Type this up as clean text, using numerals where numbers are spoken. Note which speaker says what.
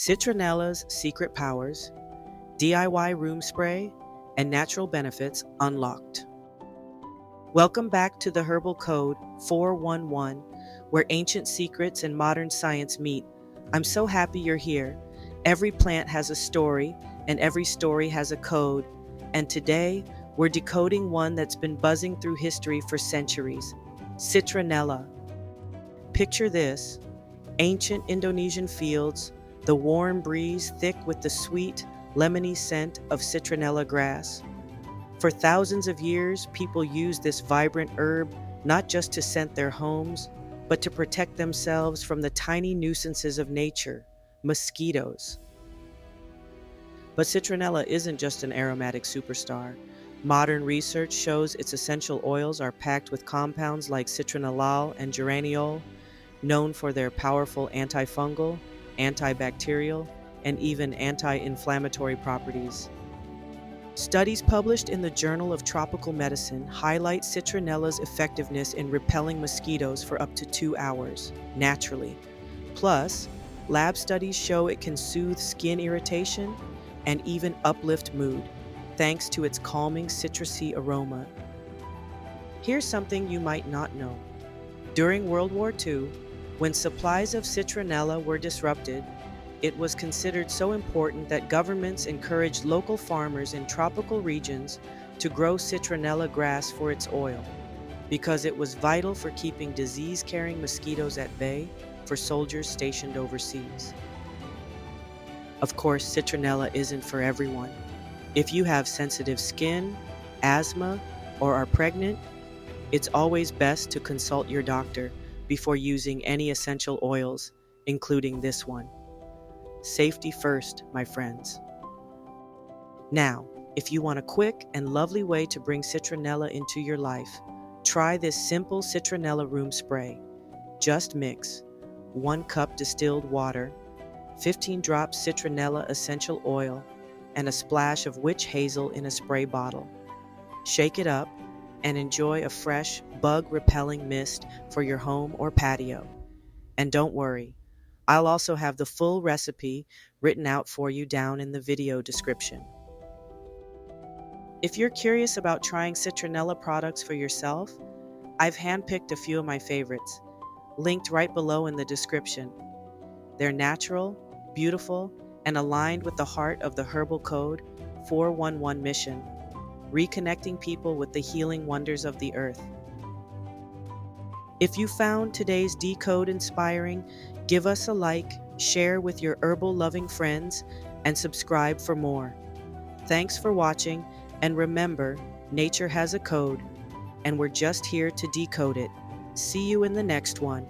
Speaker 1: Citronella's secret powers, DIY room spray, and natural benefits unlocked. Welcome back to the Herbal Code 411, where ancient secrets and modern science meet. I'm so happy you're here. Every plant has a story, and every story has a code. And today, we're decoding one that's been buzzing through history for centuries: Citronella. Picture this: ancient Indonesian fields, the warm breeze thick with the sweet, lemony scent of citronella grass. For thousands of years, people used this vibrant herb not just to scent their homes, but to protect themselves from the tiny nuisances of nature, mosquitoes. But citronella isn't just an aromatic superstar. Modern research shows its essential oils are packed with compounds like citronellal and geraniol, known for their powerful antifungal, antibacterial, and even anti-inflammatory properties. Studies published in the Journal of Tropical Medicine highlight citronella's effectiveness in repelling mosquitoes for up to 2 hours, naturally. Plus, lab studies show it can soothe skin irritation and even uplift mood, thanks to its calming citrusy aroma. Here's something you might not know. During World War II, when supplies of citronella were disrupted, it was considered so important that governments encouraged local farmers in tropical regions to grow citronella grass for its oil, because it was vital for keeping disease-carrying mosquitoes at bay for soldiers stationed overseas. Of course, citronella isn't for everyone. If you have sensitive skin, asthma, or are pregnant, it's always best to consult your doctor before using any essential oils, including this one. Safety first, my friends. Now, if you want a quick and lovely way to bring citronella into your life, try this simple Citronella Room Spray. Just mix 1 cup distilled water, 15 drops citronella essential oil, and a splash of witch hazel in a spray bottle. Shake it up and enjoy a fresh, bug-repelling mist for your home or patio. And don't worry, I'll also have the full recipe written out for you down in the video description. If you're curious about trying citronella products for yourself, I've handpicked a few of my favorites, linked right below in the description. They're natural, beautiful, and aligned with the heart of the Herbal Code 411 mission, reconnecting people with the healing wonders of the earth. If you found today's decode inspiring, give us a like, share with your herbal-loving friends, and subscribe for more. Thanks for watching, and remember, nature has a code, and we're just here to decode it. See you in the next one.